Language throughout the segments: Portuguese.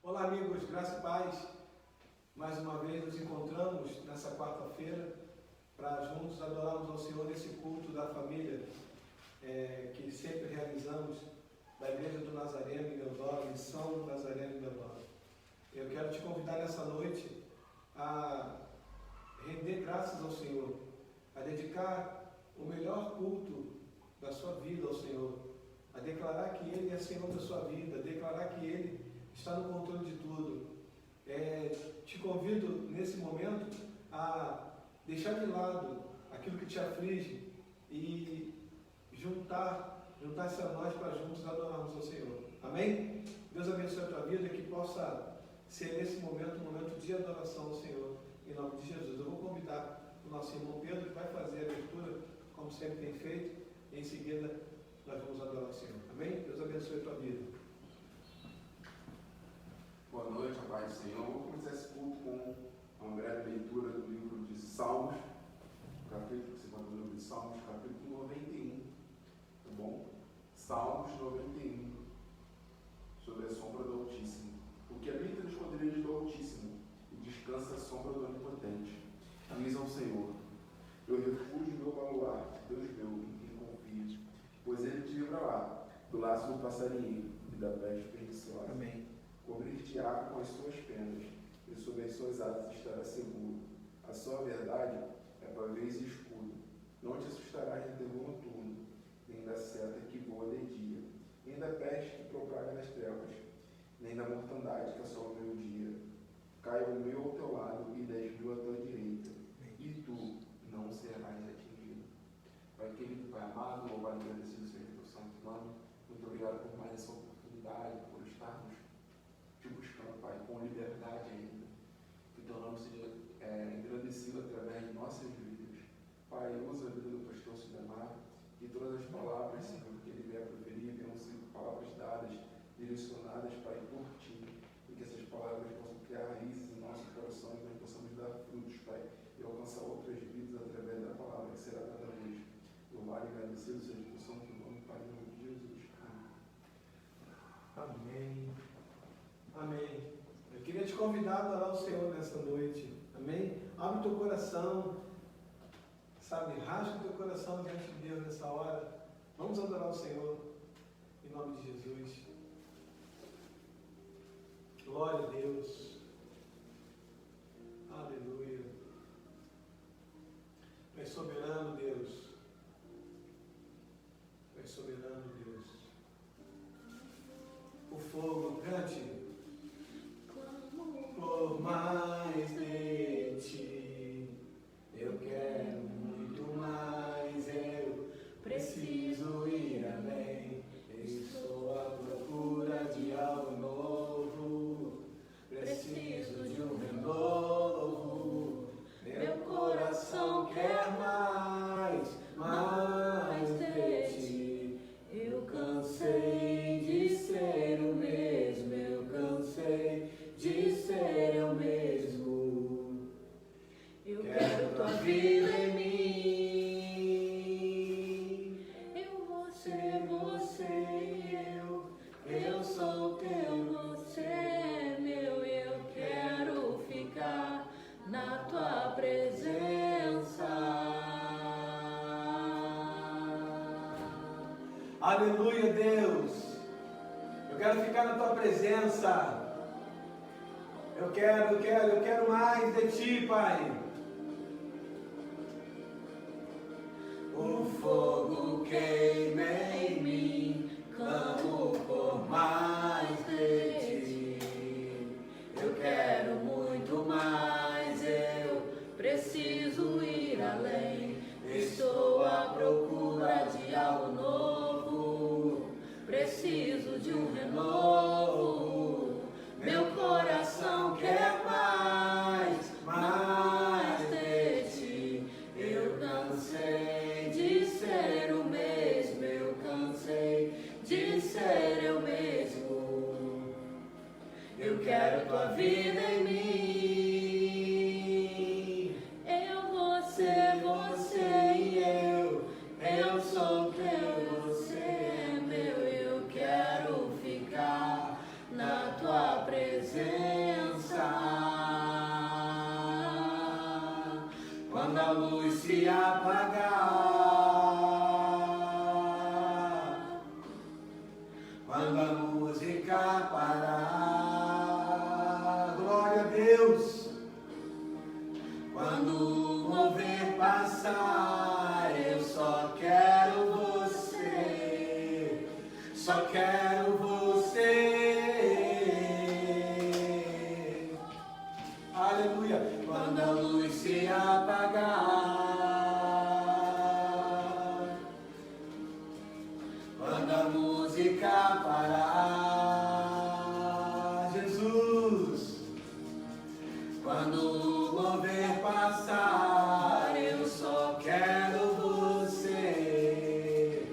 Olá amigos, graça e paz. Mais uma vez nos encontramos nessa quarta-feira para juntos adorarmos ao Senhor nesse culto da família que sempre realizamos da Igreja do Nazareno em Deodoro, Missão Nazareno em Deodoro. Eu quero te convidar nessa noite a render graças ao Senhor, a dedicar o melhor culto da sua vida ao Senhor, a declarar que Ele é Senhor da sua vida, a declarar que Ele está no controle de tudo. Te convido nesse momento a deixar de lado aquilo que te aflige e juntar-se a nós para juntos adorarmos ao Senhor. Amém? Deus abençoe a tua vida, que possa ser nesse momento um momento de adoração ao Senhor, em nome de Jesus. Eu vou convidar o nosso irmão Pedro, que vai fazer a leitura, como sempre tem feito, e em seguida nós vamos adorar o Senhor. Amém? Deus abençoe a tua vida. Boa noite, a paz do Senhor. Vou começar esse culto com uma breve leitura do livro de Salmos, capítulo 91, tá bom? Salmos 91, sobre a sombra do Altíssimo. O que habita nos esconderijos do Altíssimo e descansa à sombra do Onipotente. Diz ao Senhor: eu refúgio meu baluarte, Deus meu, em quem confio, pois ele te livrará do laço do passarinheiro e da peste perniciosa. Amém. Cobrir-te-á com as suas penas, e sob as suas asas estará seguro. A sua verdade é pavês e escudo. Não te assustarás de terror noturno, nem da seta que voa de dia, nem da peste que propaga nas trevas, nem da mortandade que assola o meio-dia. Cai o meu ao teu lado e 10.000 à tua direita, e tu não serás atingido. Pai querido, Pai amado, louvado e agradecido seja o teu santo nome. Muito obrigado por mais essa oportunidade, por estarmos te buscando, Pai, com liberdade ainda. Que teu nome seja engrandecido através de nossas vidas. Pai, usa a vida do pastor Sidamar e todas as palavras, Senhor, que ele vier proferir, venham ser palavras dadas, direcionadas, Pai, por ti. E que essas palavras possam criar raízes em nosso coração e nós possamos dar frutos, Pai, e alcançar outras vidas através da palavra que será dada hoje. Louvado e agradecido seja o teu santo nome, Pai, em nome de Jesus. Amém. Amém. Eu queria te convidar a adorar o Senhor nessa noite. Amém? Abre teu coração, sabe? Rasga teu coração diante de Deus nessa hora. Vamos adorar o Senhor em nome de Jesus. Glória a Deus. Aleluia. Tu és soberano, Deus. Tu és soberano, Deus. O fogo, cante. Por mais de ti, eu quero muito mais, eu preciso ir além. Estou à procura de algo novo, preciso de um renovo. Meu coração quer mais de ti. Eu cansei de ser o mesmo, eu cansei de ser eu mesmo. Eu quero tua vida em mim. Eu vou ser você e eu sou teu, você é meu. Eu quero ficar na tua presença. Aleluia, Deus. Eu quero ficar na tua presença. Eu quero mais de ti, Pai. O fogo queima em mim, clamo por mais de ti. Eu quero muito mais, eu preciso ir além. Estou à procura de algo novo, preciso de um renovo. Meu coração quer mais de ti. Eu cansei de ser o mesmo, eu cansei de ser eu mesmo. Eu quero tua vida em mim. Eu vou ser você e eu sou teu, você é meu. Eu quero ficar na tua presença. a luz se apagar, quando a música parar, glória a Deus, quando o mover passar, eu só quero você, só quero você, aleluia, quando a luz se apagar, quando a música parar, Jesus, quando o mover passar, eu só quero você,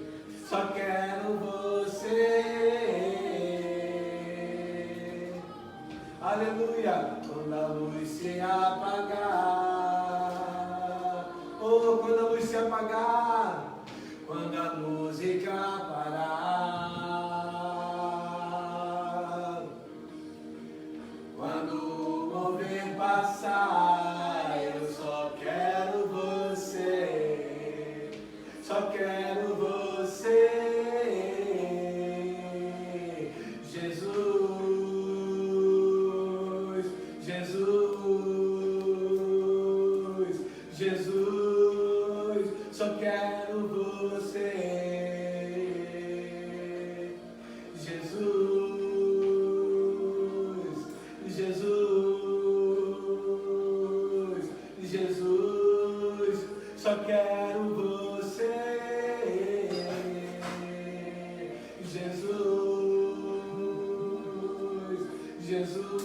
só quero você, aleluia, quando a luz se apagar, oh, quando a luz se apagar, quando a música parar, quando o mover passar, eu só quero você, só quero você, Jesus, Jesus, Jesus, só quero você, Jesus, Jesus, Jesus, só quero você, Jesus, Jesus,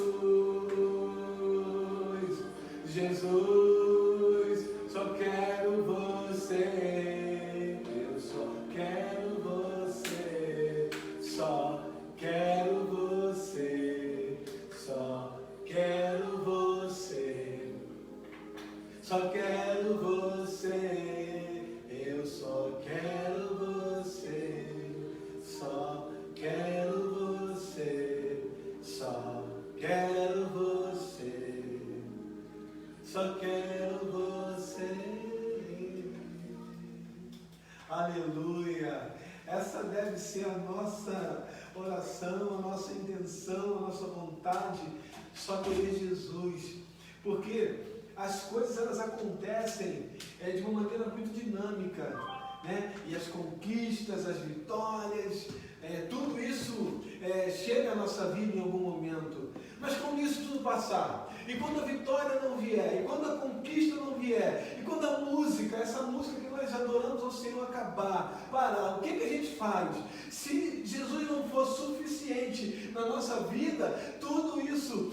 Jesus, só quero você, eu só quero você, só quero você, só quero você, só quero você, eu só quero você, só quero você, só quero você, só quero você. Aleluia! Essa deve ser a nossa oração, a nossa intenção, a nossa vontade, só querer Jesus. Porque as coisas elas acontecem de uma maneira muito dinâmica, né? E as conquistas, as vitórias, tudo isso chega à nossa vida em algum momento. Mas quando isso tudo passar, e quando a vitória não vier, e quando a conquista não vier, e quando a música, essa música que nós adoramos ao Senhor acabar, parar, o que a gente faz? Se Jesus não for suficiente na nossa vida, tudo isso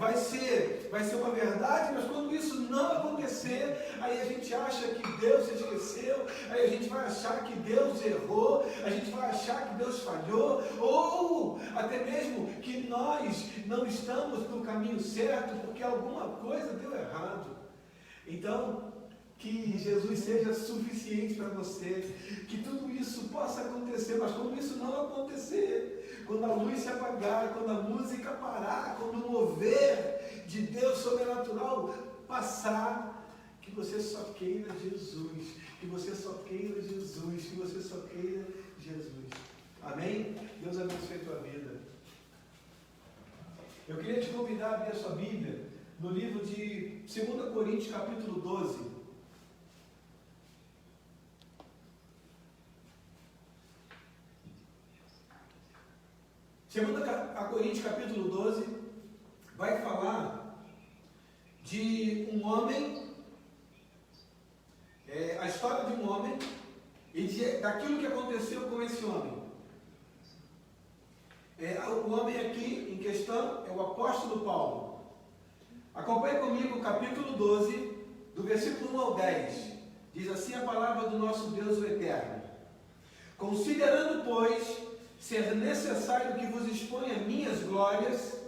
vai ser uma verdade, mas quando isso não acontecer, aí a gente acha que Deus se esqueceu, aí a gente vai achar que Deus errou, a gente vai achar que Deus falhou, ou até mesmo que nós não estamos no caminho certo, porque alguma coisa deu errado. Então, que Jesus seja suficiente para você, que tudo isso possa acontecer, mas quando isso não acontecer, quando a luz se apagar, quando a música parar, quando o mover de Deus sobrenatural passar, que você só queira Jesus, que você só queira Jesus, que você só queira Jesus. Amém? Deus abençoe a tua vida. Eu queria te convidar a abrir a sua Bíblia no livro de 2 Coríntios, capítulo 12. 2 Coríntios, capítulo 12, vai falar de um homem, a história de um homem e daquilo que aconteceu com esse homem. O homem aqui em questão é o apóstolo Paulo. Acompanhe comigo o capítulo 12, do versículo 1 ao 10. Diz assim a palavra do nosso Deus o Eterno. Considerando, pois, ser necessário que vos exponha minhas glórias,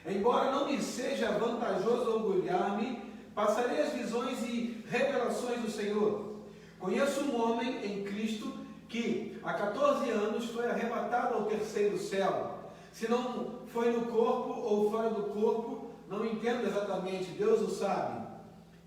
embora não me seja vantajoso orgulhar-me, passarei as visões e revelações do Senhor. Conheço um homem em Cristo que há 14 anos foi arrebatado ao terceiro céu. Se não foi no corpo ou fora do corpo, não entendo exatamente, Deus o sabe.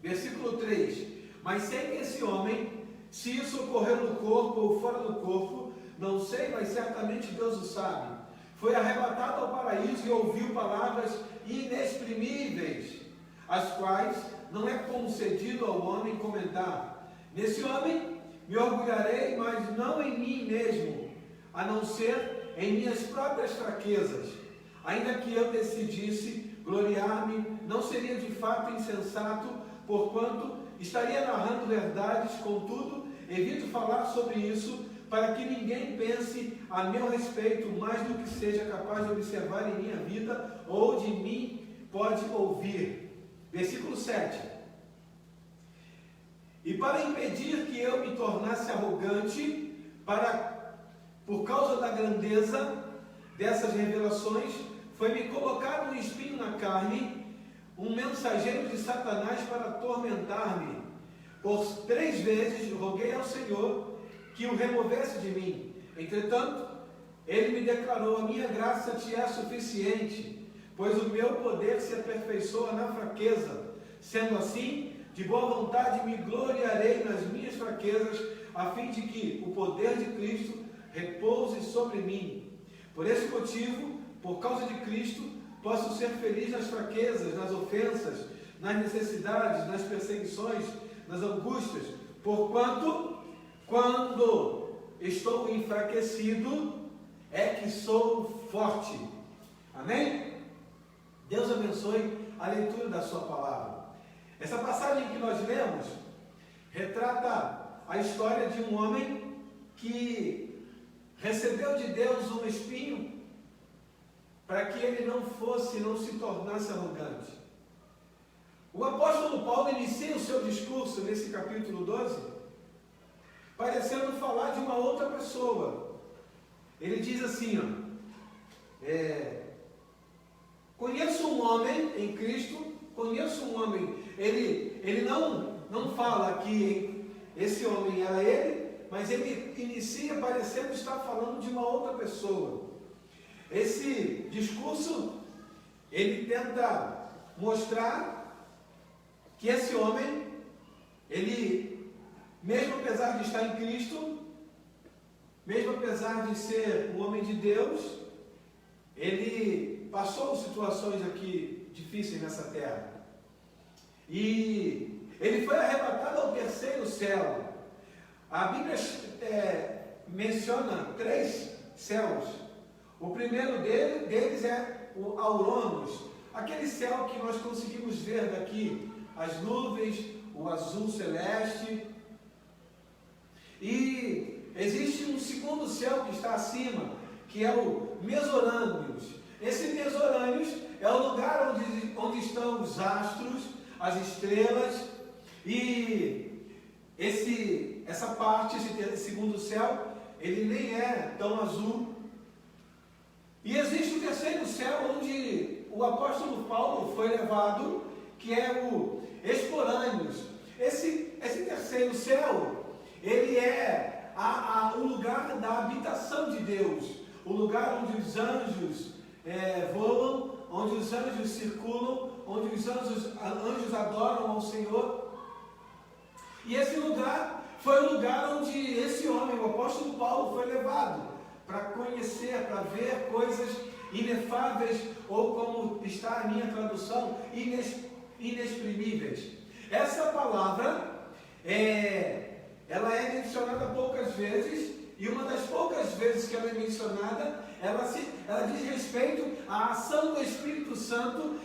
Versículo 3. Mas sei que esse homem, se isso ocorreu no corpo ou fora do corpo, não sei, mas certamente Deus o sabe. Foi arrebatado ao paraíso e ouviu palavras inexprimíveis, as quais não é concedido ao homem comentar. Nesse homem me orgulharei, mas não em mim mesmo, a não ser em minhas próprias fraquezas. Ainda que eu decidisse gloriar-me, não seria de fato insensato, porquanto estaria narrando verdades. Contudo, evito falar sobre isso, para que ninguém pense a meu respeito mais do que seja capaz de observar em minha vida ou de mim pode ouvir. Versículo 7. E para impedir que eu me tornasse arrogante, por causa da grandeza dessas revelações, foi-me colocado um espinho na carne, um mensageiro de Satanás para atormentar-me. Por 3 vezes roguei ao Senhor que o removesse de mim. Entretanto, ele me declarou: a minha graça te é suficiente, pois o meu poder se aperfeiçoa na fraqueza. Sendo assim, de boa vontade me gloriarei nas minhas fraquezas, a fim de que o poder de Cristo repouse sobre mim. Por esse motivo, por causa de Cristo, posso ser feliz nas fraquezas, nas ofensas, nas necessidades, nas perseguições, nas angústias, porquanto, quando estou enfraquecido, é que sou forte. Amém? Deus abençoe a leitura da sua palavra. Essa passagem que nós lemos retrata a história de um homem que recebeu de Deus um espinho para que ele não se tornasse arrogante. O apóstolo Paulo inicia o seu discurso nesse capítulo 12, parecendo falar de uma outra pessoa. Ele diz assim, conheço um homem em Cristo, conheço um homem, ele não fala que esse homem era ele, mas ele inicia parecendo estar falando de uma outra pessoa. Esse discurso, ele tenta mostrar que esse homem, ele, mesmo apesar de estar em Cristo, mesmo apesar de ser um homem de Deus, ele passou situações aqui difíceis nessa terra. E ele foi arrebatado ao 3º céu. A Bíblia menciona 3 céus. O primeiro deles é o Aurônos, aquele céu que nós conseguimos ver daqui, as nuvens, o azul celeste. E existe um 2º céu que está acima, que é o Mesorâneos. Esse Mesorâneos é o lugar onde estão os astros, as estrelas, e essa parte, esse 2º céu, ele nem é tão azul. E existe o 3º céu, onde o apóstolo Paulo foi levado, que é o Esporâneos. Esse 3º céu, ele é o lugar da habitação de Deus, o lugar onde os anjos voam, onde os anjos circulam, onde os anjos adoram ao Senhor. E esse lugar foi o lugar onde esse homem, o apóstolo Paulo, foi levado para conhecer, para ver coisas inefáveis, ou como está a minha tradução, inexprimíveis. Essa palavra, ela é mencionada poucas vezes, e uma das poucas vezes que ela é mencionada, ela diz respeito à ação do Espírito Santo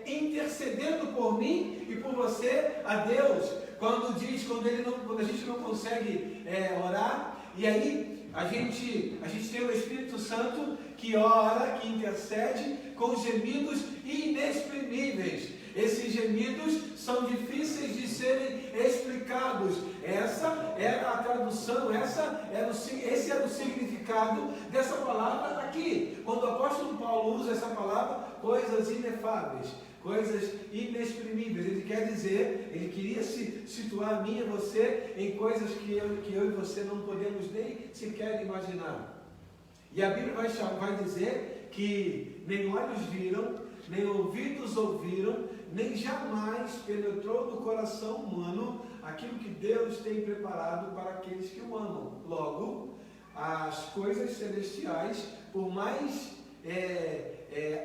intercedendo por mim e por você a Deus. Quando a gente não consegue orar, e aí a gente tem o Espírito Santo que ora, que intercede com gemidos inexprimíveis. Esses gemidos são difíceis de serem explicados. Essa era a tradução, esse era o significado dessa palavra aqui. Quando o apóstolo Paulo usa essa palavra, coisas inefáveis, coisas inexprimíveis. Ele quer dizer, ele queria se situar a mim e você em coisas que eu e você não podemos nem sequer imaginar. E a Bíblia vai dizer que nem olhos viram, nem ouvidos ouviram, nem jamais penetrou no coração humano aquilo que Deus tem preparado para aqueles que o amam. Logo, as coisas celestiais, por mais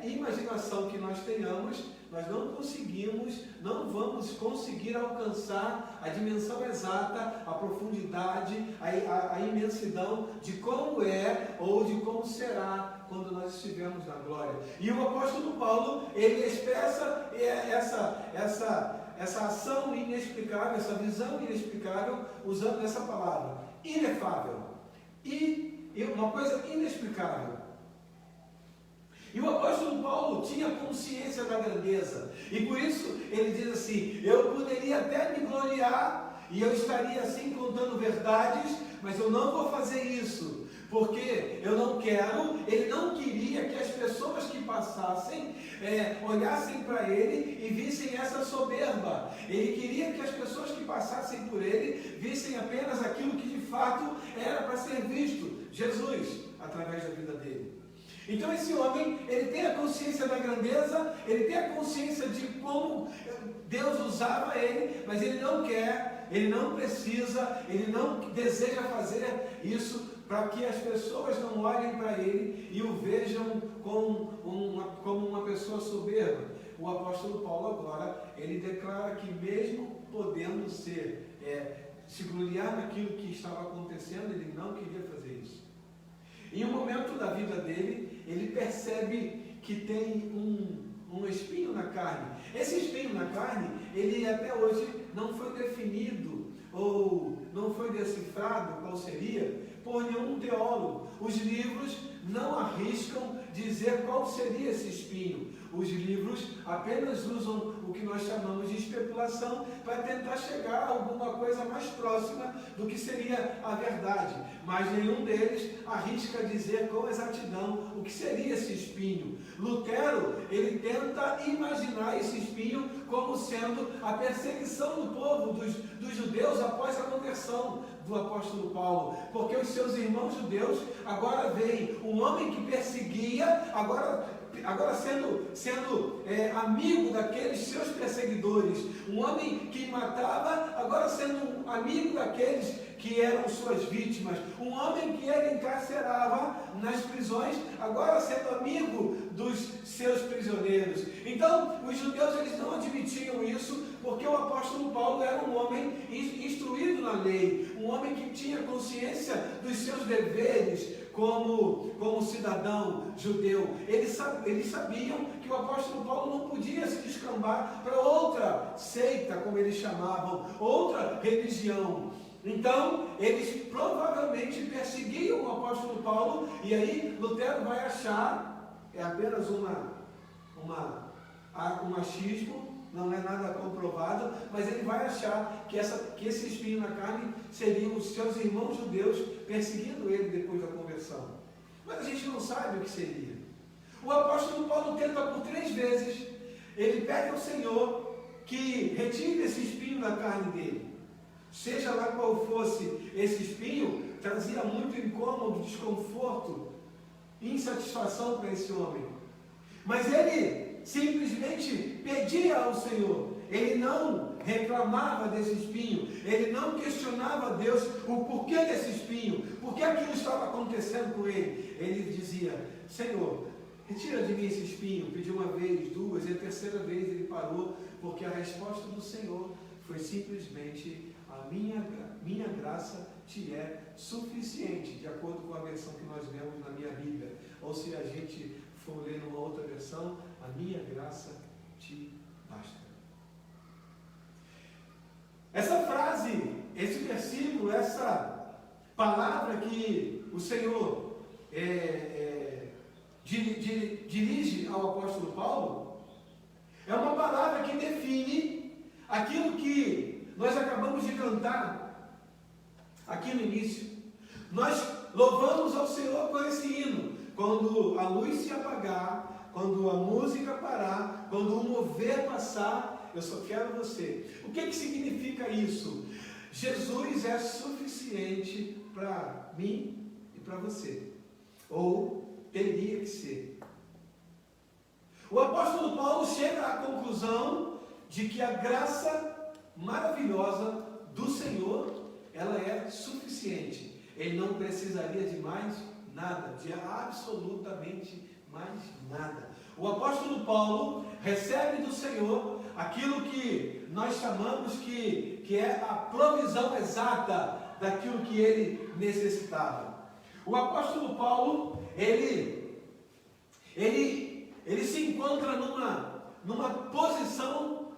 imaginação que nós tenhamos, nós não vamos conseguir alcançar a dimensão exata, a profundidade, a imensidão de como é ou de como será quando nós estivermos na glória. E o apóstolo Paulo, ele expressa essa ação inexplicável, essa visão inexplicável, usando essa palavra, inefável. E uma coisa inexplicável. E o apóstolo Paulo tinha consciência da grandeza, e por isso ele diz assim: eu poderia até me gloriar, e eu estaria assim contando verdades, mas eu não vou fazer isso, porque eu não quero. Ele não queria que as pessoas que passassem, olhassem para ele e vissem essa soberba. Ele queria que as pessoas que passassem por ele vissem apenas aquilo que de fato era para ser visto, Jesus, através da vida dele. Então esse homem, ele tem a consciência da grandeza, ele tem a consciência de como Deus usava ele, mas ele não quer, ele não precisa, ele não deseja fazer isso para que as pessoas não olhem para ele e o vejam como uma pessoa soberba. O apóstolo Paulo agora, ele declara que mesmo podendo se gloriar naquilo que estava acontecendo, ele não queria fazer isso. Em um momento da vida dele, ele percebe que tem um espinho na carne. Esse espinho na carne, ele até hoje não foi definido ou não foi decifrado qual seria por nenhum teólogo. Os livros não arriscam dizer qual seria esse espinho. Os livros apenas usam o que nós chamamos de especulação para tentar chegar a alguma coisa mais próxima do que seria a verdade. Mas nenhum deles arrisca dizer com exatidão o que seria esse espinho. Lutero, ele tenta imaginar esse espinho como sendo a perseguição do povo, dos judeus após a conversão do apóstolo Paulo, porque os seus irmãos judeus agora veem um homem que perseguia, agora sendo amigo daqueles seus perseguidores, um homem que matava, agora sendo amigo daqueles que eram suas vítimas, um homem que ele encarcerava nas prisões, agora sendo amigo dos seus prisioneiros. Então, os judeus, eles não admitiam isso, porque o apóstolo Paulo era um homem instruído na lei, um homem que tinha consciência dos seus deveres como cidadão judeu. Eles sabiam que o apóstolo Paulo não podia se descambar para outra seita, como eles chamavam, outra religião. Então, eles provavelmente perseguiam o apóstolo Paulo, e aí Lutero vai achar, é apenas um achismo, não é nada comprovado, mas ele vai achar que esse espinho na carne seriam os seus irmãos judeus perseguindo ele depois da conversão. Mas a gente não sabe o que seria. O apóstolo Paulo tenta por 3 vezes, ele pede ao Senhor que retire esse espinho da carne dele. Seja lá qual fosse esse espinho, trazia muito incômodo, desconforto, insatisfação para esse homem. Mas ele simplesmente pedia ao Senhor, ele não reclamava desse espinho, ele não questionava a Deus o porquê desse espinho, por que aquilo estava acontecendo com ele. Ele dizia: Senhor, retira de mim esse espinho. Pediu 1 vez, 2, e a 3ª vez ele parou, porque a resposta do Senhor foi simplesmente: a minha graça te é suficiente, de acordo com a versão que nós lemos na minha Bíblia. Ou se a gente for ler numa outra versão, a minha graça te basta. Essa frase, esse versículo, essa palavra que o Senhor dirige ao apóstolo Paulo, é uma palavra que define aquilo que nós acabamos de cantar aqui no início. Nós louvamos ao Senhor com esse hino. Quando a luz se apagar, quando a música parar, quando o mover passar, eu só quero você. O que significa isso? Jesus é suficiente para mim e para você. Ou teria que ser. O apóstolo Paulo chega à conclusão de que a graça maravilhosa do Senhor, ela é suficiente. Ele não precisaria de mais nada, de absolutamente mais nada. O apóstolo Paulo recebe do Senhor aquilo que nós chamamos que é a provisão exata daquilo que ele necessitava. O apóstolo Paulo, ele se encontra numa posição,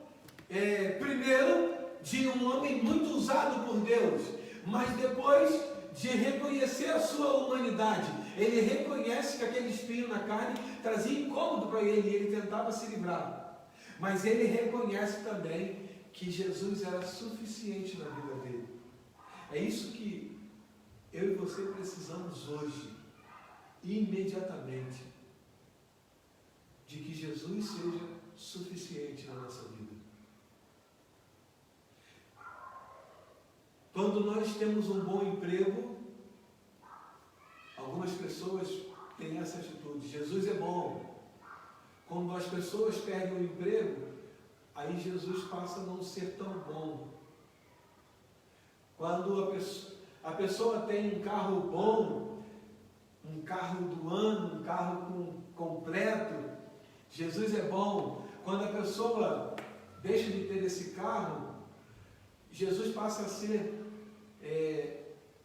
primeiro, de um homem muito usado por Deus, mas depois de reconhecer a sua humanidade. Ele reconhece que aquele espinho na carne trazia incômodo para ele, e ele tentava se livrar. Mas ele reconhece também que Jesus era suficiente na vida dele. É isso que eu e você precisamos hoje, imediatamente, de que Jesus seja suficiente na nossa vida. Quando nós temos um bom emprego, algumas pessoas têm essa atitude: Jesus é bom. Quando as pessoas perdem o emprego, aí Jesus passa a não ser tão bom. Quando a pessoa tem um carro bom, um carro do ano, um carro completo, Jesus é bom. Quando a pessoa deixa de ter esse carro, Jesus passa a ser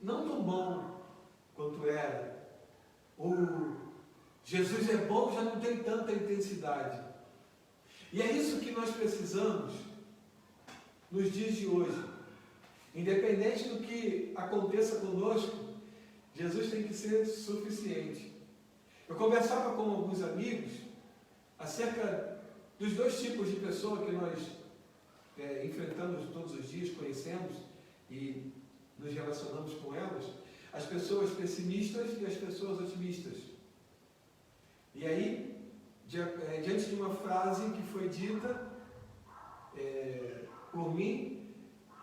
não tão bom quanto era. O Jesus é bom já não tem tanta intensidade. E é isso que nós precisamos nos dias de hoje. Independente do que aconteça conosco, Jesus tem que ser suficiente. Eu conversava com alguns amigos acerca dos dois tipos de pessoa que nós enfrentamos todos os dias, conhecemos e nos relacionamos com elas: as pessoas pessimistas e as pessoas otimistas. E aí, diante de uma frase que foi dita por mim,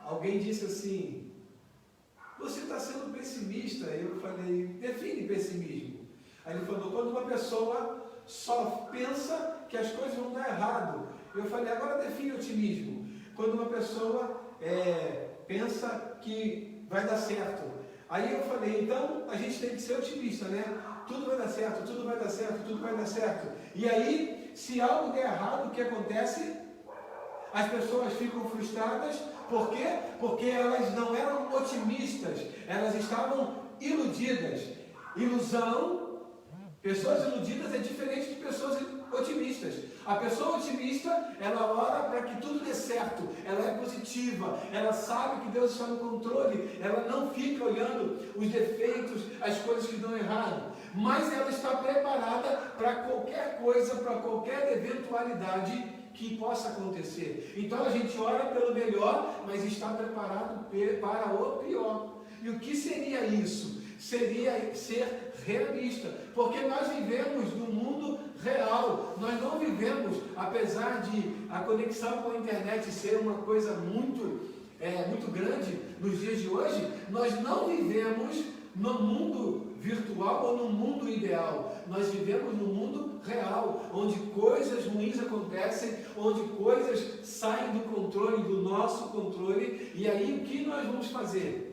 alguém disse assim: você está sendo pessimista. Eu falei: define pessimismo. Aí ele falou: quando uma pessoa só pensa que as coisas vão dar errado. Eu falei: agora define otimismo. Quando uma pessoa pensa que vai dar certo. Aí eu falei: então a gente tem que ser otimista, né? Tudo vai dar certo, tudo vai dar certo, tudo vai dar certo. E aí, se algo der errado, o que acontece? As pessoas ficam frustradas. Por quê? Porque elas não eram otimistas, elas estavam iludidas. Ilusão, pessoas iludidas é diferente de pessoas otimistas. A pessoa otimista, ela ora para que tudo dê certo, ela é positiva, ela sabe que Deus está no controle, ela não fica olhando os defeitos, as coisas que dão errado, mas ela está preparada para qualquer coisa, para qualquer eventualidade que possa acontecer. Então a gente ora pelo melhor, mas está preparado para o pior. E o que seria isso? Seria ser realista, porque nós vivemos no mundo real, nós não vivemos, apesar de a conexão com a internet ser uma coisa muito grande nos dias de hoje, nós não vivemos no mundo virtual ou no mundo ideal. Nós vivemos no mundo real, onde coisas ruins acontecem, onde coisas saem do controle, do nosso controle. E aí o que nós vamos fazer?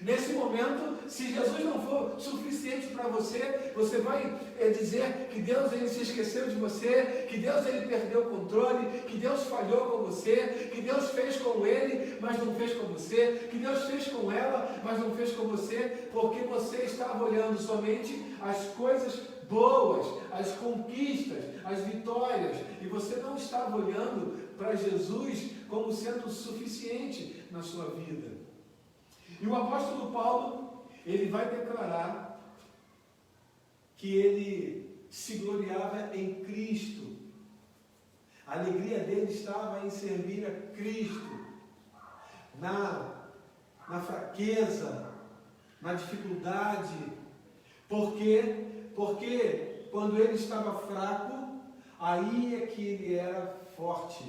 Nesse momento, se Jesus não for suficiente para você, você vai dizer que Deus ele se esqueceu de você, que Deus ele perdeu o controle, que Deus falhou com você, que Deus fez com ele, mas não fez com você, que Deus fez com ela, mas não fez com você, porque você estava olhando somente as coisas boas, as conquistas, as vitórias, e você não estava olhando para Jesus como sendo suficiente na sua vida. E o apóstolo Paulo, ele vai declarar que ele se gloriava em Cristo. A alegria dele estava em servir a Cristo, na fraqueza, na dificuldade. Por quê? Porque quando ele estava fraco, aí é que ele era forte.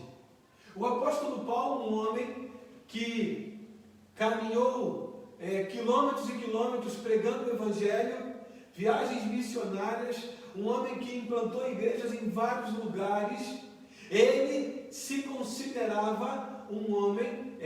O apóstolo Paulo, um homem que caminhou quilômetros e quilômetros pregando o Evangelho, viagens missionárias, um homem que implantou igrejas em vários lugares, ele se considerava um homem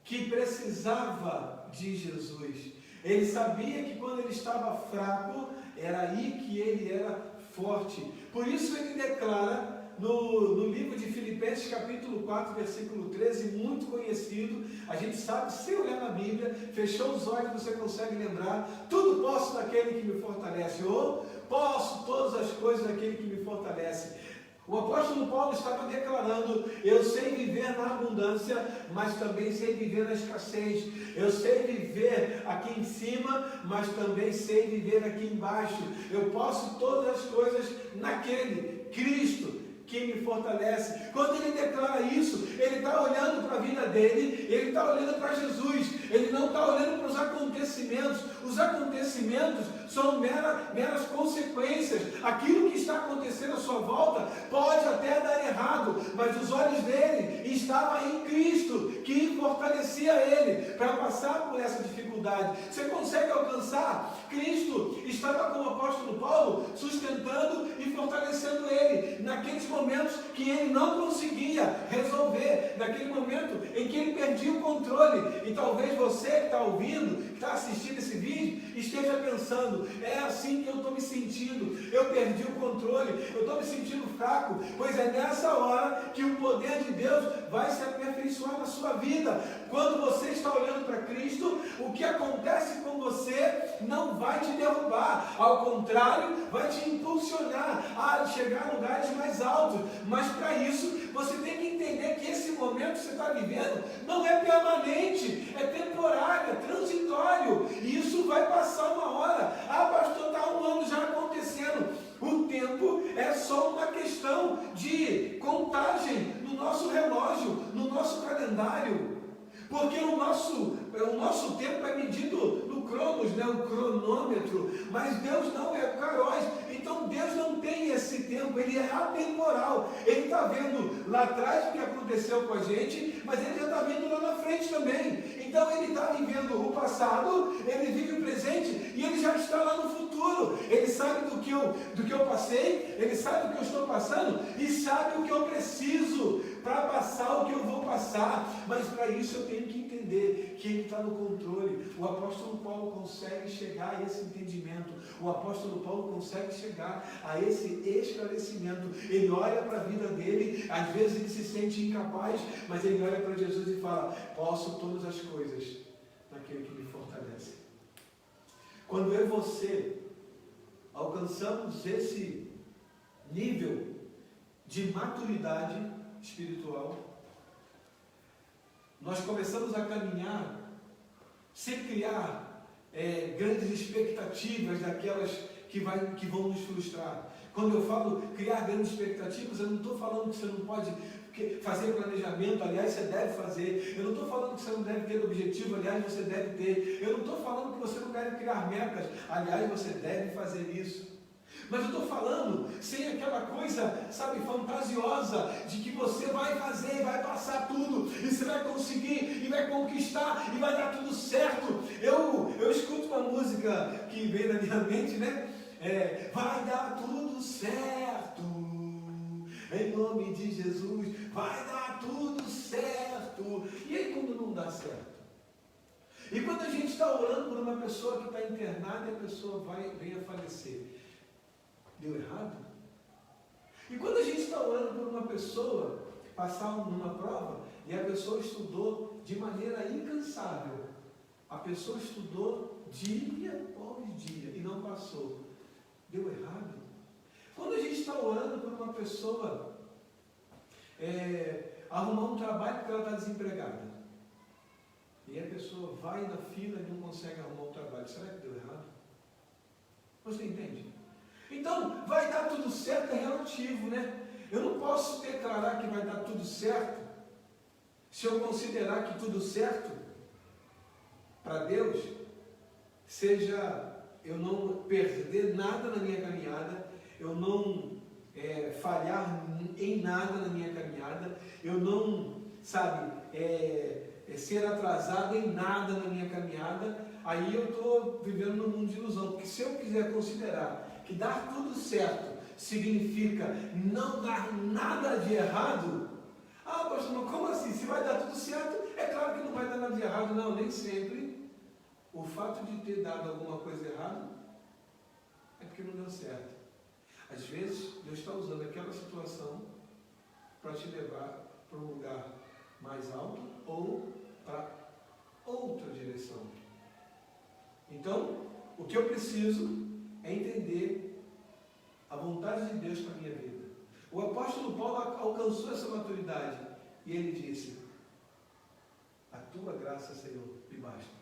que precisava de Jesus. Ele sabia que quando ele estava fraco, era aí que ele era forte. Por isso ele declara no livro de Filipenses capítulo 4, versículo 13, muito conhecido, a gente sabe, se olhar na Bíblia, fechou os olhos, você consegue lembrar, tudo posso naquele que me fortalece, ou posso todas as coisas naquele que me fortalece. O apóstolo Paulo estava declarando: eu sei viver na abundância, mas também sei viver na escassez. Eu sei viver aqui em cima, mas também sei viver aqui embaixo. Eu posso todas as coisas naquele Cristo que me fortalece. Quando ele declara isso, ele está olhando para a vida dele, ele está olhando para Jesus, ele não está olhando para os acontecimentos. Os acontecimentos são meras consequências. Aquilo que está acontecendo à sua volta pode até dar errado, mas os olhos dele estavam em Cristo, que fortalecia ele para passar por essa dificuldade. Você consegue alcançar? Cristo estava com o apóstolo Paulo, sustentando e fortalecendo ele naqueles momentos que ele não conseguia resolver, naquele momento em que ele perdia o controle. E talvez você que está ouvindo, que está assistindo esse vídeo, esteja pensando: é assim que eu estou me sentindo, eu perdi o controle, eu estou me sentindo fraco. Pois é nessa hora que o poder de Deus vai se aperfeiçoar na sua vida. Quando você está olhando para Cristo, o que acontece com você não vai te derrubar, ao contrário, vai te impulsionar a chegar a lugares mais altos. Mas para isso, você tem que entender que esse momento que você está vivendo não é permanente, é temporário, é transitório, e isso vai passar uma hora. Ah, pastor, está um ano já acontecendo. O tempo é só uma questão de contagem no nosso relógio, no nosso calendário. Porque o nosso tempo é medido no cronos, né? O cronômetro, mas Deus não é Kairos. Então Deus não tem esse tempo, ele é atemporal. Ele está vendo lá atrás o que aconteceu com a gente, mas ele já está vendo lá na frente também. Então ele está vivendo o passado, ele vive o presente e ele já está lá no futuro. Ele sabe do que eu passei, ele sabe do que eu estou passando e sabe o que eu preciso para passar o que eu vou passar. Mas para isso eu tenho que entender que ele está no controle. O apóstolo Paulo consegue chegar a esse entendimento. O apóstolo Paulo consegue chegar a esse esclarecimento. Ele olha para a vida dele, às vezes ele se sente incapaz, mas ele olha para Jesus e fala: posso todas as coisas naquele que me fortalece. Quando eu e você alcançamos esse nível de maturidade espiritual, nós começamos a caminhar sem criar grandes expectativas daquelas que vão nos frustrar. Quando eu falo criar grandes expectativas, eu não estou falando que você não pode fazer planejamento, aliás, você deve fazer. Eu não estou falando que você não deve ter objetivo, aliás, você deve ter. Eu não estou falando que você não deve criar metas, aliás, você deve fazer isso. Mas eu estou falando sem aquela coisa, sabe, fantasiosa, de que você vai fazer e vai passar tudo, e você vai conseguir, e vai conquistar, e vai dar tudo certo. Eu escuto uma música que vem na minha mente, né? Vai dar tudo certo, em nome de Jesus, vai dar tudo certo. E aí quando não dá certo? E quando a gente está orando por uma pessoa que está internada e a pessoa vem a falecer, deu errado? E quando a gente está orando por uma pessoa passar numa prova e a pessoa estudou de maneira incansável, a pessoa estudou dia após dia e não passou, deu errado? Quando a gente está orando por uma pessoa arrumar um trabalho porque ela está desempregada e a pessoa vai na fila e não consegue arrumar um trabalho, será que deu errado? Você entende? Então, vai dar tudo certo é relativo, né? Eu não posso declarar que vai dar tudo certo se eu considerar que tudo certo para Deus seja eu não perder nada na minha caminhada, eu não falhar em nada na minha caminhada, eu não, ser atrasado em nada na minha caminhada. Aí eu estou vivendo num mundo de ilusão, porque se eu quiser considerar que dar tudo certo significa não dar nada de errado, pastor, mas como assim? Se vai dar tudo certo, é claro que não vai dar nada de errado. Não, nem sempre. O fato de ter dado alguma coisa errada é porque não deu certo. Às vezes, Deus está usando aquela situação para te levar para um lugar mais alto ou para outra direção. Então, o que eu preciso é entender a vontade de Deus para a minha vida. O apóstolo Paulo alcançou essa maturidade e ele disse: a tua graça, Senhor, me basta.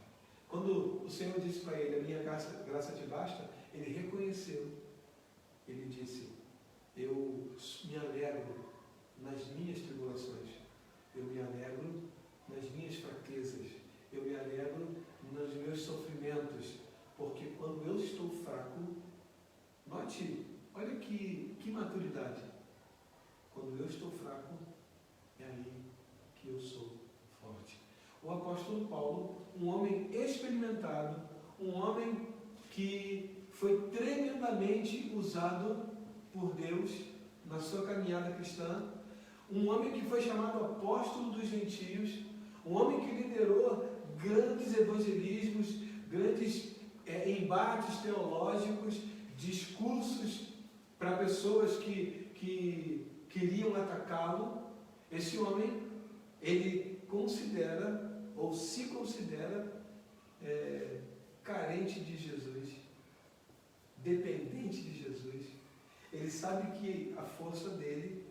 Quando o Senhor disse para ele: a minha graça te basta, ele reconheceu. Ele disse: eu me alegro nas minhas tribulações, eu me alegro nas minhas fraquezas, eu me alegro nos meus sofrimentos, porque quando eu estou fraco, note, olha que maturidade, quando eu estou fraco, é aí que eu sou forte. O apóstolo Paulo, um homem experimentado, um homem que foi tremendamente usado por Deus na sua caminhada cristã, um homem que foi chamado apóstolo dos gentios, um homem que liderou grandes evangelismos, grandes embates teológicos, discursos para pessoas que queriam atacá-lo. Esse homem, ele considera, ou se considera, carente de Jesus, dependente de Jesus. Ele sabe que a força dele,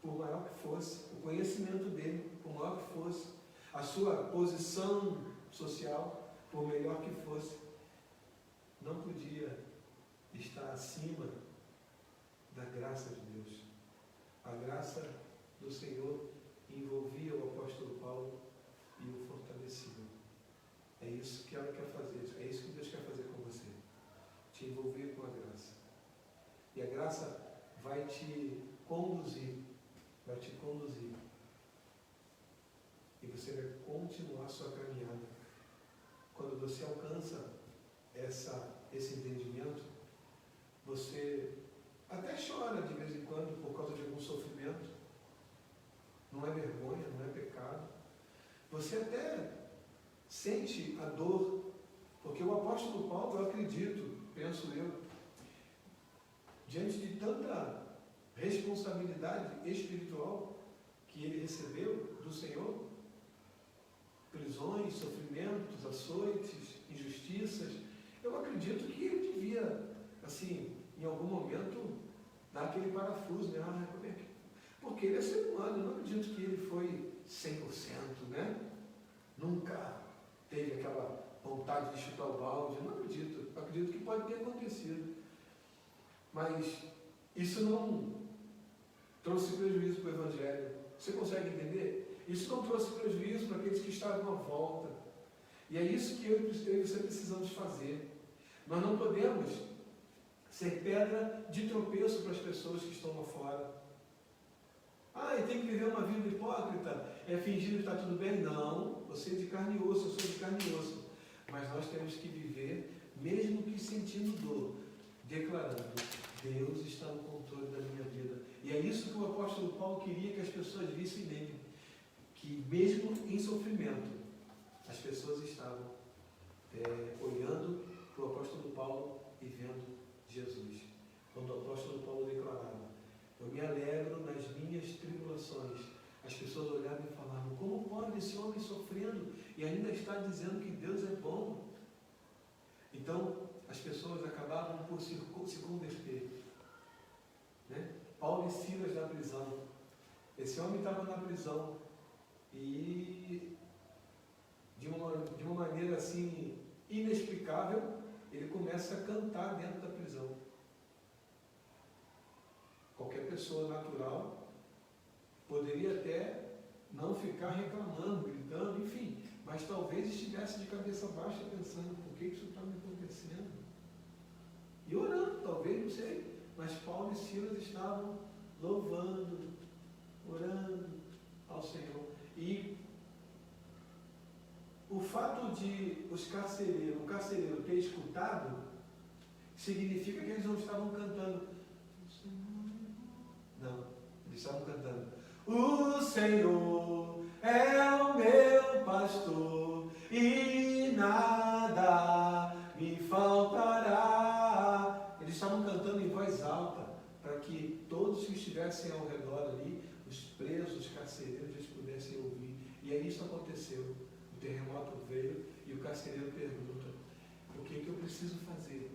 por maior que fosse, o conhecimento dele, por maior que fosse, a sua posição social, por melhor que fosse, não podia estar acima da graça de Deus. A graça do Senhor envolvia o apóstolo Paulo e o fortalecia. É isso que ela quer fazer, é isso que Deus quer fazer com você. Te envolver com a graça. E a graça vai te conduzir. Vai te conduzir. E você vai continuar a sua caminhada. Quando você alcança esse entendimento, você até chora de vez em quando por causa de algum sofrimento. Não é vergonha, não é pecado. Você até sente a dor, porque o apóstolo Paulo, eu acredito, penso eu, diante de tanta responsabilidade espiritual que ele recebeu do Senhor, prisões, sofrimentos, açoites, injustiças, eu acredito que ele devia, assim, em algum momento, dar aquele parafuso, né? Como é que... Porque ele é ser humano, eu não acredito que ele foi 100%, né? Nunca teve aquela vontade de chutar o balde, eu não acredito. Eu acredito que pode ter acontecido. Mas isso não trouxe prejuízo para o Evangelho. Você consegue entender? Isso não trouxe prejuízo para aqueles que estavam à volta. E é isso que eu e você precisamos fazer. Nós não podemos ser pedra de tropeço para as pessoas que estão lá fora. Eu tenho que viver uma vida hipócrita, fingir que está tudo bem. Não, você é de carne e osso, eu sou de carne e osso. Mas nós temos que viver, mesmo que sentindo dor, declarando: Deus está no controle da minha vida. E é isso que o apóstolo Paulo queria que as pessoas vissem nele. Que mesmo em sofrimento, as pessoas estavam olhando para o apóstolo Paulo e vendo Jesus. Quando o apóstolo Paulo declarava: eu me alegro nas minhas tribulações, as pessoas olhavam e falavam: como pode esse homem sofrendo e ainda está dizendo que Deus é bom? Então, as pessoas acabavam por se converter. Né? Paulo e Silas na prisão. Esse homem estava na prisão e, de uma maneira assim inexplicável, ele começa a cantar dentro da prisão. Qualquer pessoa natural poderia até não ficar reclamando, gritando, enfim, mas talvez estivesse de cabeça baixa pensando: por que isso está me acontecendo? E orando, talvez, não sei, mas Paulo e Silas estavam louvando, orando ao Senhor. E o fato de o carcereiro ter escutado significa que eles não estavam cantando. Não, eles estavam cantando: o Senhor é o meu pastor e nada me faltará. Eles estavam cantando em voz alta para que todos que estivessem ao redor ali, os presos, os carcereiros, eles pudessem ouvir. E aí isso aconteceu. O terremoto veio e o carcereiro pergunta: o que eu preciso fazer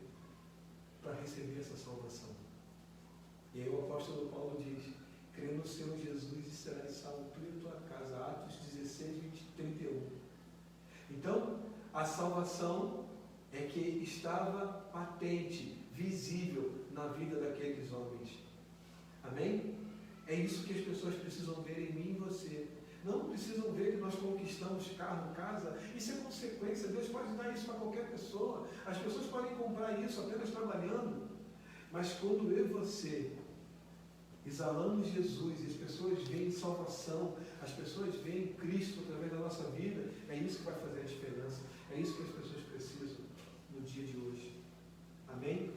para receber essa salvação? E aí o apóstolo Paulo diz: crê no Senhor Jesus e serás salvo tu e tua casa. Atos 16, 31. Então, a salvação é que estava patente, visível na vida daqueles homens. Amém? É isso que as pessoas precisam ver em mim e você. Não precisam ver que nós conquistamos carro, casa. Isso é consequência. Deus pode dar isso para qualquer pessoa. As pessoas podem comprar isso apenas trabalhando. Mas quando eu e você exalamos Jesus e as pessoas veem salvação, as pessoas veem Cristo através da nossa vida, é isso que vai fazer a diferença. É isso que as pessoas precisam no dia de hoje. Amém?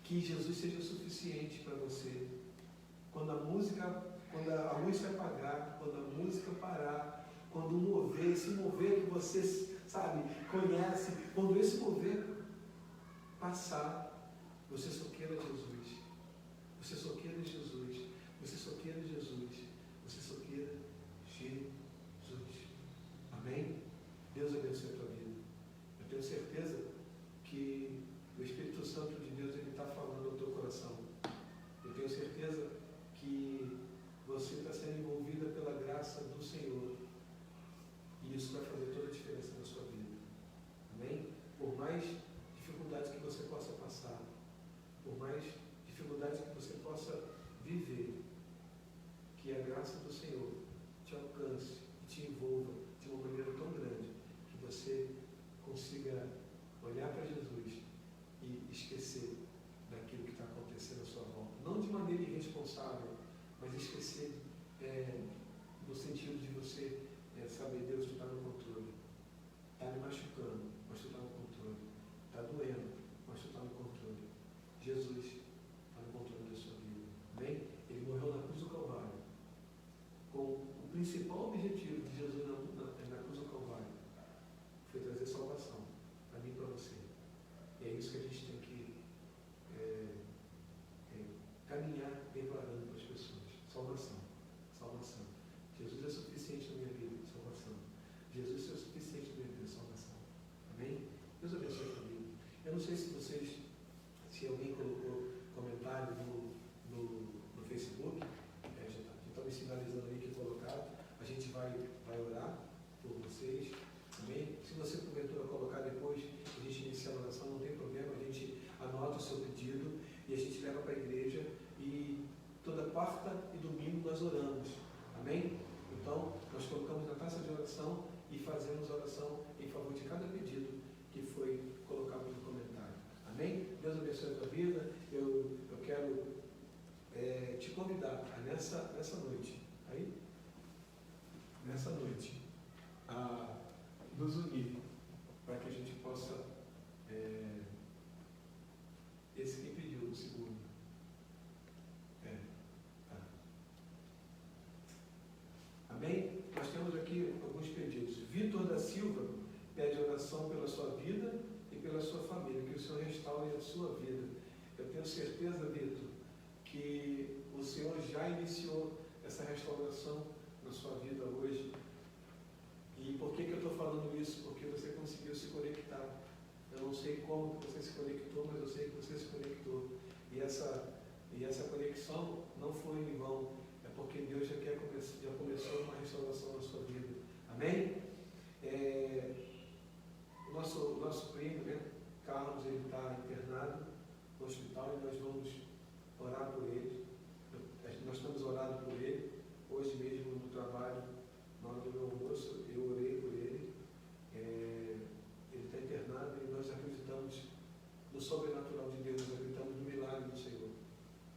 Que Jesus seja suficiente para você. Quando a música apagar, quando a música parar, quando esse mover que você, sabe, conhece, quando esse mover passar, você só queira Jesus. Você só queira Jesus. Você só queira Jesus. Você só queira Jesus. Amém? Deus abençoe a tua vida. Eu tenho certeza que o Espírito Santo de Deus está falando ao teu coração. Eu tenho certeza que você está sendo envolvida pela graça do Senhor. E isso vai fazer toda a diferença na sua vida. Amém? Por mais dificuldades que você possa passar, por mais dificuldades que você possa viver, que a graça do Senhor te alcance, te envolva de uma maneira tão grande, que você consiga olhar para Jesus e esquecer daquilo que está acontecendo à sua volta. Não de maneira irresponsável, mas esquecer no sentido de você saber: Deus, tu está no controle. Está me machucando, mas tu está no controle. Está doendo, mas tu está no controle. Jesus está no controle da sua vida. Amém? Ele morreu na cruz do Calvário com o principal objetivo de Jesus na cruz do Calvário foi trazer salvação para mim e para você. E é isso que a gente tem que caminhar declarando para as pessoas: salvação, salvação. Jesus é suficiente na minha vida, salvação. Jesus é suficiente na minha vida, salvação. Amém? Deus abençoe a família. Eu não sei se alguém colocou comentário no Facebook, já está me sinalizando aí que colocaram. A gente vai orar por vocês. Amém? Se você porventura colocar depois, a gente inicia a oração, não tem problema, a gente anota o seu pedido e a gente leva para a igreja, e toda quarta e domingo nós oramos. Amém? Então, nós colocamos na taça de oração e fazemos oração em favor de cada pedido que foi colocado no comentário. Amém? Deus abençoe a tua vida. Eu quero te convidar a nessa noite, a nos unir para que a gente possa. Esse que pediu, o segundo. Tá. Amém? Nós temos aqui alguns pedidos. Vitor da Silva pede oração pela sua vida e pela sua família, que o Senhor restaure a sua vida. Eu tenho certeza, Vitor, que o Senhor já iniciou essa restauração na sua vida hoje. E por que eu estou falando isso? Porque você conseguiu se conectar. Eu não sei como que você se conectou, mas eu sei que você se conectou. E essa conexão não foi em vão. É porque Deus já começou uma restauração na sua vida. Amém? O nosso primo, né, Carlos, ele está internado no hospital e nós vamos orar por ele. Nós estamos orando por ele. Hoje mesmo no trabalho, na hora do meu almoço, eu orei por ele. Ele está internado e nós acreditamos no sobrenatural de Deus, nós acreditamos no milagre do Senhor.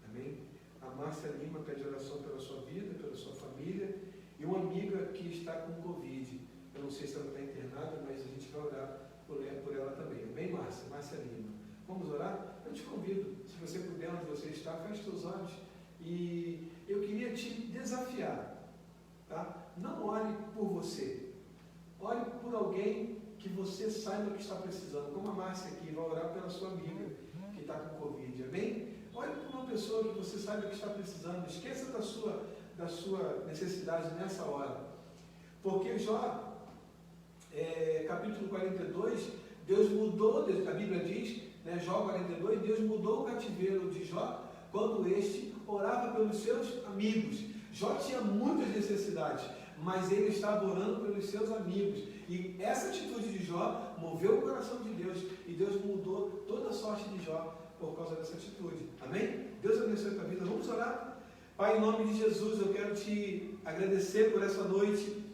Amém? A Márcia Lima pede oração pela sua vida, pela sua família, e uma amiga que está com Covid. Eu não sei se ela está internada, mas a gente vai orar por ela também. Amém, Márcia? Márcia Lima. Vamos orar? Eu te convido, se você puder, onde você está, feche seus olhos. E eu queria te desafiar, tá? Não ore por você. Ore por alguém que você saiba que está precisando. Como a Márcia aqui vai orar pela sua amiga que está com Covid. Amém? Ore por uma pessoa que você saiba que está precisando. Esqueça da sua necessidade nessa hora. Porque Jó, capítulo 42, Deus mudou, a Bíblia diz, né, Jó 42, Deus mudou o cativeiro de Jó quando este orava pelos seus amigos. Jó tinha muitas necessidades, mas ele estava orando pelos seus amigos. E essa atitude de Jó moveu o coração de Deus, e Deus mudou toda a sorte de Jó por causa dessa atitude. Amém? Deus abençoe a tua vida. Vamos orar? Pai, em nome de Jesus, eu quero te agradecer por essa noite,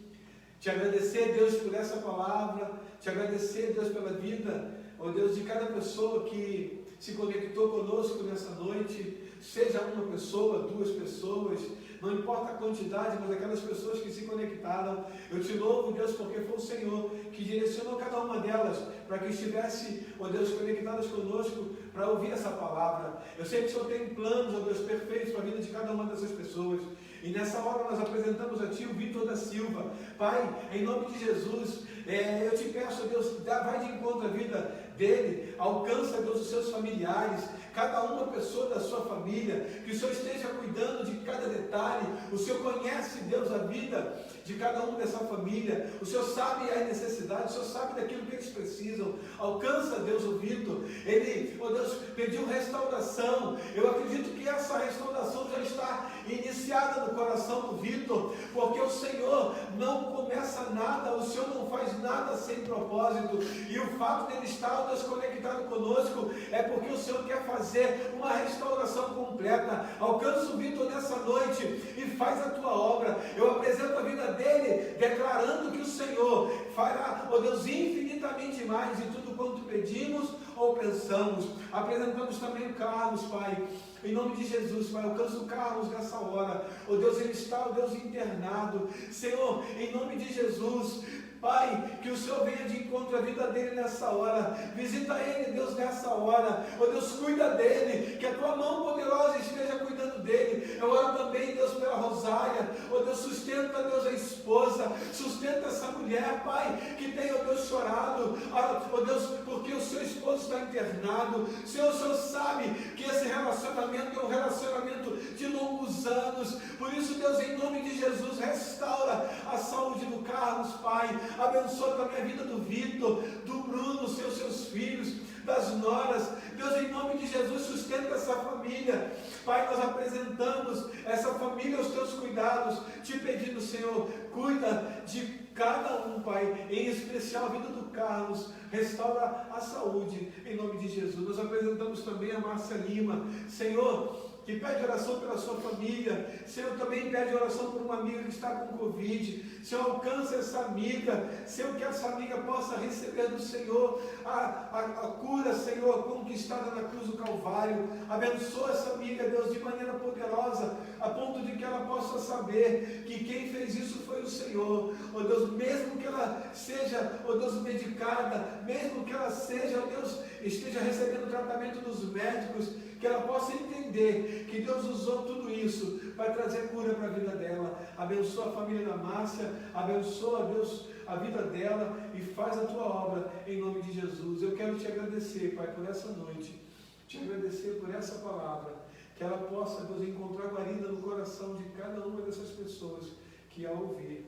te agradecer, Deus, por essa palavra, te agradecer, Deus, pela vida, ó Deus, de cada pessoa que se conectou conosco nessa noite, seja uma pessoa, duas pessoas, não importa a quantidade, mas aquelas pessoas que se conectaram. Eu te louvo, Deus, porque foi o Senhor que direcionou cada uma delas para que estivesse, ó Deus, conectadas conosco para ouvir essa palavra. Eu sei que o Senhor tem planos, ó Deus, perfeitos para a vida de cada uma dessas pessoas. E nessa hora nós apresentamos a Ti o Vitor da Silva. Pai, em nome de Jesus, eu te peço, Deus, vai de encontro à vida dele, alcança, Deus, os seus familiares, cada uma pessoa da sua família, que o Senhor esteja cuidando de cada detalhe. O Senhor conhece, Deus, a vida de cada um dessa família, o Senhor sabe as necessidades, o Senhor sabe daquilo que eles precisam. Alcança, Deus, o Vitor. Ele, ó Deus, pediu restauração. Eu acredito que essa restauração já está iniciada no coração do Vitor, porque o Senhor não começa nada, o Senhor não faz nada sem propósito, e o fato dele estar, ó Deus, conectado conosco, é porque o Senhor quer fazer uma restauração completa. Alcança o Vitor nessa noite e faz a tua obra. Eu apresento a vida dele, declarando que o Senhor fará, ó Deus, infinitamente mais de tudo quanto pedimos ou pensamos. Apresentamos também o Carlos, Pai, em nome de Jesus, Pai. Alcança o Carlos nessa hora, ó Deus, ele está, ó Deus, internado. Senhor, em nome de Jesus, Pai, que o Senhor venha de encontro à vida dele nessa hora. Visita ele, Deus, nessa hora. Ó Deus, cuida dele, que a tua mão poderosa esteja cuidando dele. Eu oro também, Deus, pela Rosária. Ó Deus, sustenta, Deus, a esposa, sustenta essa mulher, Pai, que tem, ó Deus, chorado, ó Deus, porque o seu esposo está internado. Senhor, o Senhor sabe que esse relacionamento é um relacionamento de longos anos. Por isso, Deus, em nome de Jesus, restaura a saúde do Carlos, Pai. Abençoa também a vida do Vitor, do Bruno, seus filhos, das noras. Deus, em nome de Jesus, sustenta essa família. Pai, nós apresentamos essa família aos teus cuidados, te pedindo, Senhor, cuida de cada um, Pai, em especial a vida do Carlos, restaura a saúde, em nome de Jesus. Nós apresentamos também a Márcia Lima, Senhor, que pede oração pela sua família. Senhor, também pede oração por uma amiga que está com Covid. Senhor, alcança essa amiga. Senhor, que essa amiga possa receber do Senhor a cura, Senhor, conquistada na cruz do Calvário. Abençoa essa amiga, Deus, de maneira poderosa, a ponto de que ela possa saber que quem fez isso foi o Senhor. Ó Deus, mesmo que ela seja, ó Deus, medicada, mesmo que ela seja, ó Deus, esteja recebendo tratamento dos médicos, que ela possa entender que Deus usou tudo isso para trazer cura para a vida dela. Abençoa a família da Márcia, abençoa, Deus, a vida dela e faz a tua obra em nome de Jesus. Eu quero te agradecer, Pai, por essa noite, te agradecer por essa palavra, que ela possa, Deus, encontrar guarida no coração de cada uma dessas pessoas que a ouvir,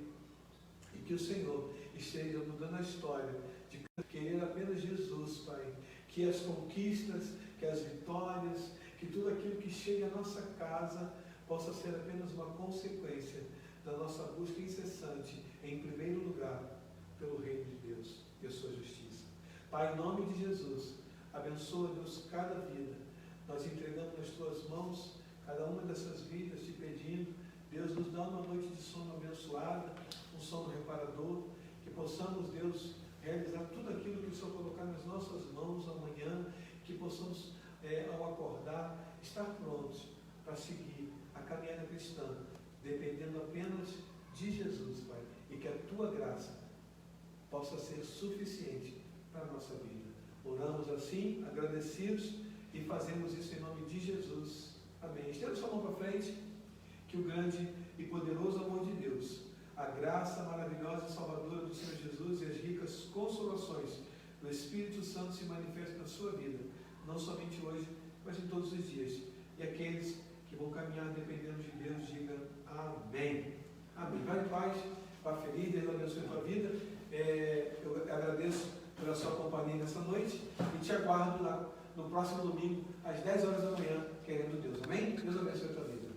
e que o Senhor esteja mudando a história de querer apenas Jesus, Pai, que as conquistas, que as vitórias, que tudo aquilo que chega à nossa casa possa ser apenas uma consequência da nossa busca incessante, em primeiro lugar, pelo reino de Deus e a sua justiça. Pai, em nome de Jesus, abençoa, Deus, cada vida. Nós entregamos nas tuas mãos cada uma dessas vidas, te pedindo, Deus, nos dá uma noite de sono abençoada, um sono reparador, que possamos, Deus, realizar tudo aquilo que o Senhor colocar nas nossas mãos amanhã, que possamos, ao acordar, estar prontos para seguir a caminhada cristã, dependendo apenas de Jesus, Pai, e que a tua graça possa ser suficiente para a nossa vida. Oramos assim, agradecidos, e fazemos isso em nome de Jesus. Amém. Estenda sua mão para frente, que o grande e poderoso amor de Deus, a graça maravilhosa e salvadora do Senhor Jesus e as ricas consolações do Espírito Santo se manifestem na sua vida, não somente hoje, mas em todos os dias. E aqueles que vão caminhar dependendo de Deus, digam amém. Amém. Vai em paz, vá feliz, Deus abençoe a tua vida. Eu agradeço pela sua companhia nessa noite e te aguardo lá no próximo domingo, às 10 horas da manhã, querendo Deus. Amém? Deus abençoe a tua vida.